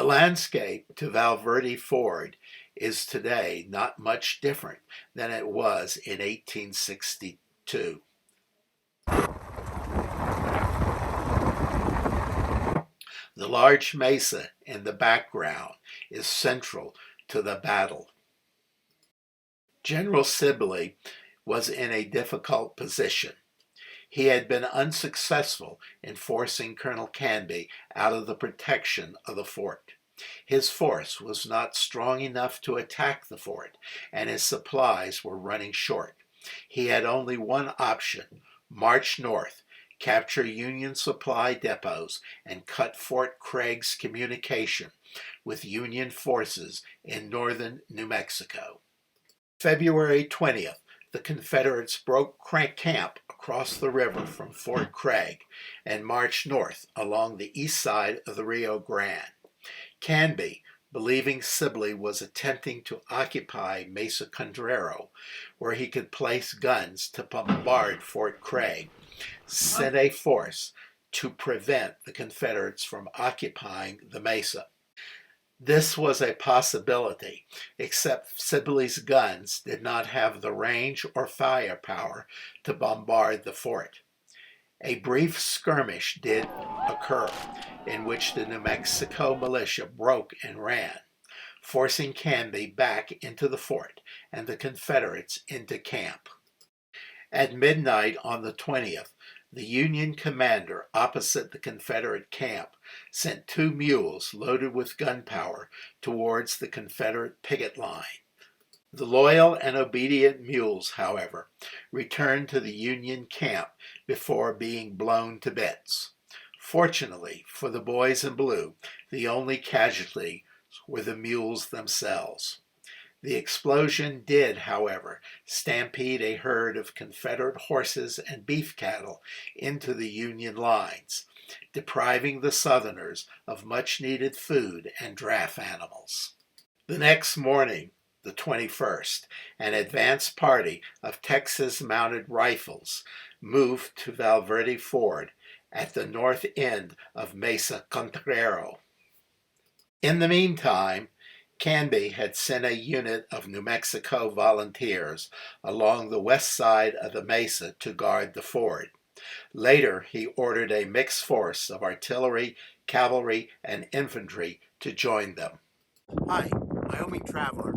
landscape to Valverde Ford is today not much different than it was in 1862. The large mesa in the background is central to the battle. General Sibley was in a difficult position. He had been unsuccessful in forcing Colonel Canby out of the protection of the fort. His force was not strong enough to attack the fort, and his supplies were running short. He had only one option: march north, capture Union supply depots, and cut Fort Craig's communication with Union forces in northern New Mexico. February 20th, the Confederates broke camp across the river from Fort Craig and marched north along the east side of the Rio Grande. Canby, believing Sibley was attempting to occupy Mesa Condrero, where he could place guns to bombard Fort Craig, sent a force to prevent the Confederates from occupying the mesa. This was a possibility, except Sibley's guns did not have the range or firepower to bombard the fort. A brief skirmish did occur, in which the New Mexico militia broke and ran, forcing Canby back into the fort and the Confederates into camp. At midnight on the 20th, the Union commander opposite the Confederate camp sent 2 mules loaded with gunpowder towards the Confederate picket line. The loyal and obedient mules, however, returned to the Union camp before being blown to bits. Fortunately for the boys in blue, the only casualty were the mules themselves. The explosion did, however, stampede a herd of Confederate horses and beef cattle into the Union lines, depriving the Southerners of much-needed food and draft animals. The next morning, the 21st, an advance party of Texas Mounted Rifles moved to Valverde Ford at the north end of Mesa Condrero. In the meantime, Canby had sent a unit of New Mexico volunteers along the west side of the mesa to guard the ford. Later, he ordered a mixed force of artillery, cavalry, and infantry to join them. Hi, Wyoming Traveler,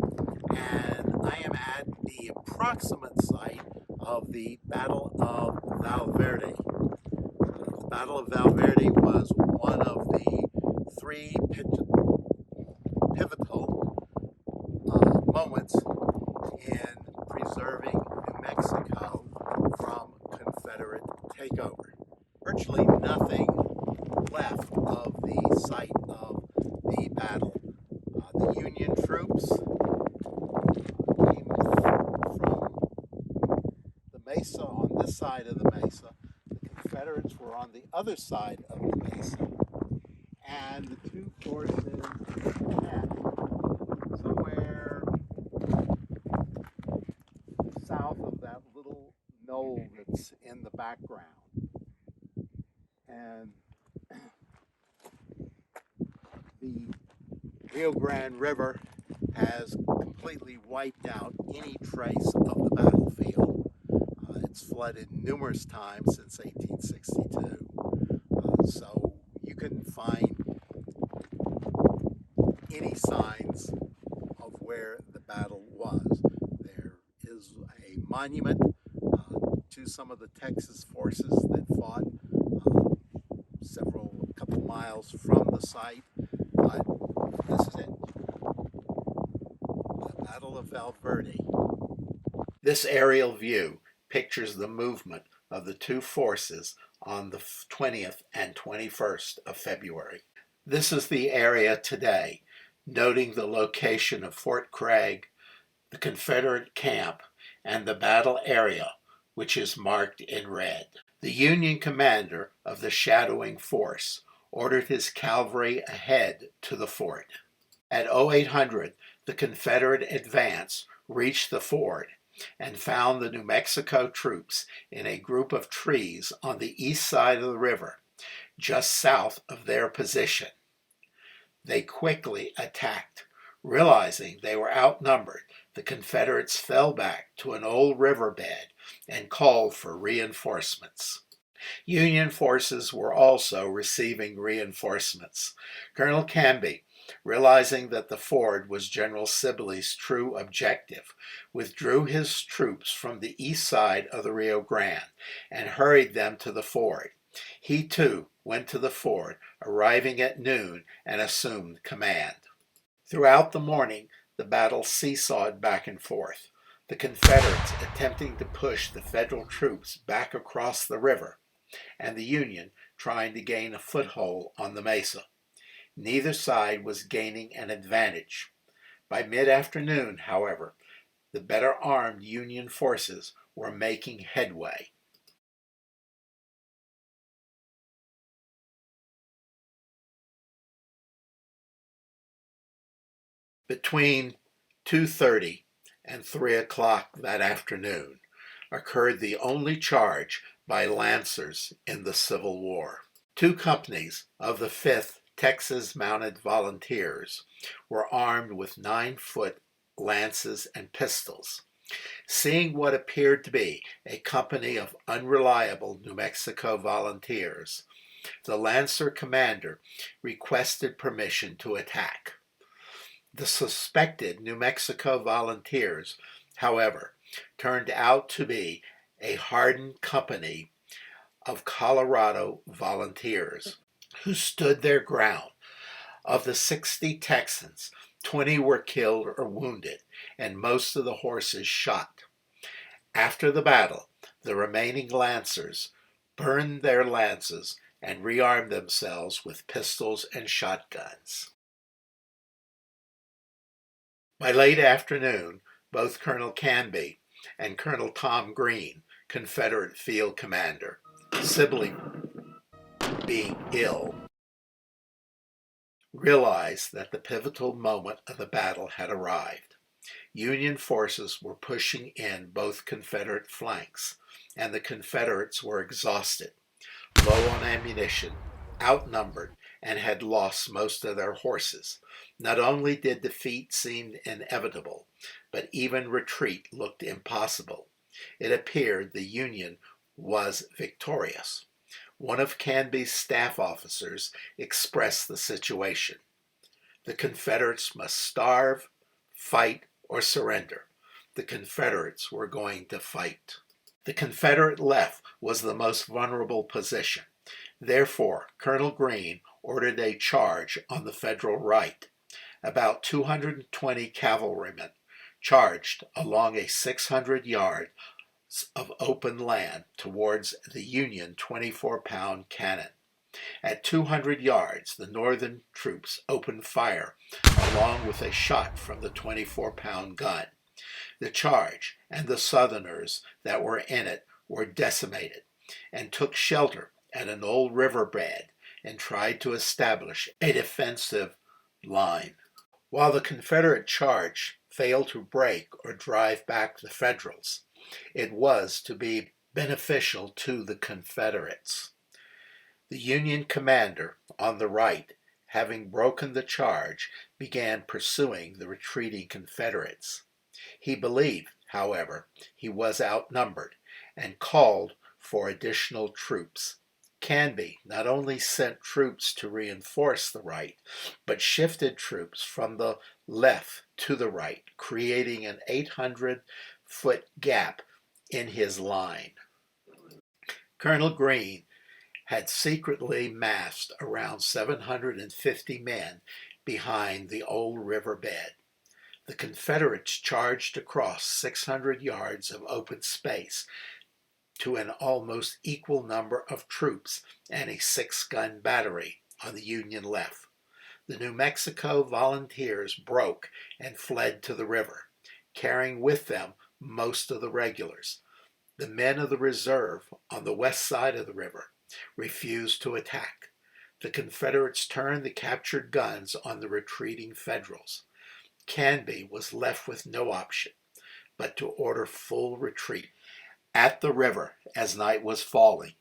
and I am at the approximate site of the Battle of Valverde. The Battle of Valverde was one of the 3 pivotal moments in preserving New Mexico from Confederate takeover. Virtually nothing left of the site of the battle. The Union troops came from the mesa on this side of the mesa. The Confederates were on the other side of the mesa. And the 2 forces met somewhere south of that little knoll that's in the background. And the Rio Grande River has completely wiped out any trace of the battlefield. It's flooded numerous times since 1862. So you couldn't find any signs of where the battle was. There is a monument to some of the Texas forces that fought a couple miles from the site, but this is it. The Battle of Valverde. This aerial view pictures the movement of the 2 forces on the 20th and 21st of February. This is the area today, noting the location of Fort Craig, the Confederate camp, and the battle area, which is marked in red. The Union commander of the shadowing force ordered his cavalry ahead to the fort. At 0800, the Confederate advance reached the ford and found the New Mexico troops in a group of trees on the east side of the river, just south of their position. They quickly attacked. Realizing they were outnumbered, the Confederates fell back to an old riverbed and called for reinforcements. Union forces were also receiving reinforcements. Colonel Canby, realizing that the ford was General Sibley's true objective, withdrew his troops from the east side of the Rio Grande and hurried them to the ford. He too went to the ford, arriving at noon, and assumed command. Throughout the morning, the battle seesawed back and forth, the Confederates attempting to push the Federal troops back across the river, and the Union trying to gain a foothold on the mesa. Neither side was gaining an advantage. By mid-afternoon, however, the better armed Union forces were making headway. Between 2:30 and 3 o'clock that afternoon occurred the only charge by Lancers in the Civil War. Two companies of the 5th Texas Mounted Volunteers were armed with 9-foot lances and pistols. Seeing what appeared to be a company of unreliable New Mexico volunteers, the Lancer commander requested permission to attack. The suspected New Mexico volunteers, however, turned out to be a hardened company of Colorado volunteers who stood their ground. Of the 60 Texans, 20 were killed or wounded, and most of the horses shot. After the battle, the remaining Lancers burned their lances and rearmed themselves with pistols and shotguns. By late afternoon, both Colonel Canby and Colonel Tom Green, Confederate field commander, Sibley being ill, realized that the pivotal moment of the battle had arrived. Union forces were pushing in both Confederate flanks, and the Confederates were exhausted, low on ammunition, outnumbered, and had lost most of their horses. Not only did defeat seem inevitable, but even retreat looked impossible. It appeared the Union was victorious. One of Canby's staff officers expressed the situation. The Confederates must starve, fight, or surrender. The Confederates were going to fight. The Confederate left was the most vulnerable position. Therefore, Colonel Green ordered a charge on the Federal right. About 220 cavalrymen charged along a 600 yards of open land towards the Union 24-pound cannon. At 200 yards, the Northern troops opened fire along with a shot from the 24-pound gun. The charge and the Southerners that were in it were decimated and took shelter at an old riverbed and tried to establish a defensive line. While the Confederate charge failed to break or drive back the Federals, it was to be beneficial to the Confederates. The Union commander on the right, having broken the charge, began pursuing the retreating Confederates. He believed, however, he was outnumbered and called for additional troops. Canby not only sent troops to reinforce the right, but shifted troops from the left to the right, creating an 800-foot gap in his line. Colonel Green had secretly massed around 750 men behind the old riverbed. The Confederates charged across 600 yards of open space to an almost equal number of troops and a 6-gun battery on the Union left. The New Mexico volunteers broke and fled to the river, carrying with them most of the regulars. The men of the reserve on the west side of the river refused to attack. The Confederates turned the captured guns on the retreating Federals. Canby was left with no option but to order full retreat. At the river, as night was falling,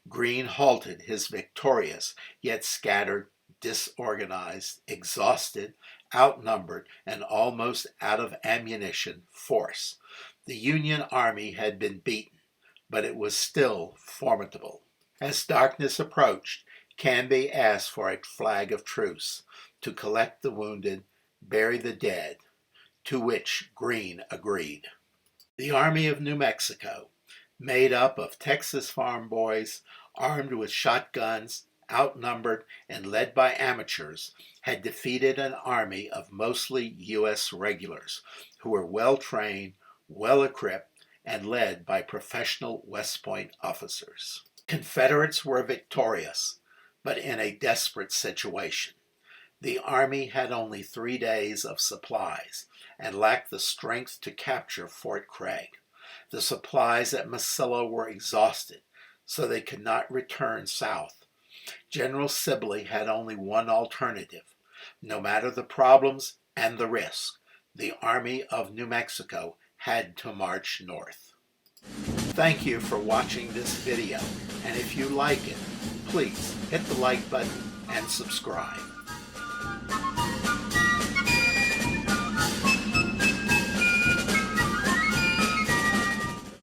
Greene halted his victorious yet scattered disorganized, exhausted, outnumbered, and almost out of ammunition force. The Union Army had been beaten, but it was still formidable. As darkness approached, Canby asked for a flag of truce to collect the wounded, bury the dead, to which Greene agreed. The Army of New Mexico, made up of Texas farm boys, armed with shotguns, outnumbered, and led by amateurs, had defeated an army of mostly U.S. regulars who were well trained, well equipped, and led by professional West Point officers. Confederates were victorious, but in a desperate situation. The Army had only 3 days of supplies and lacked the strength to capture Fort Craig. The supplies at Macilla were exhausted, so they could not return south. General Sibley had only one alternative. No matter the problems and the risk, the Army of New Mexico had to march north. Thank you for watching this video, and if you like it, please hit the like button and subscribe.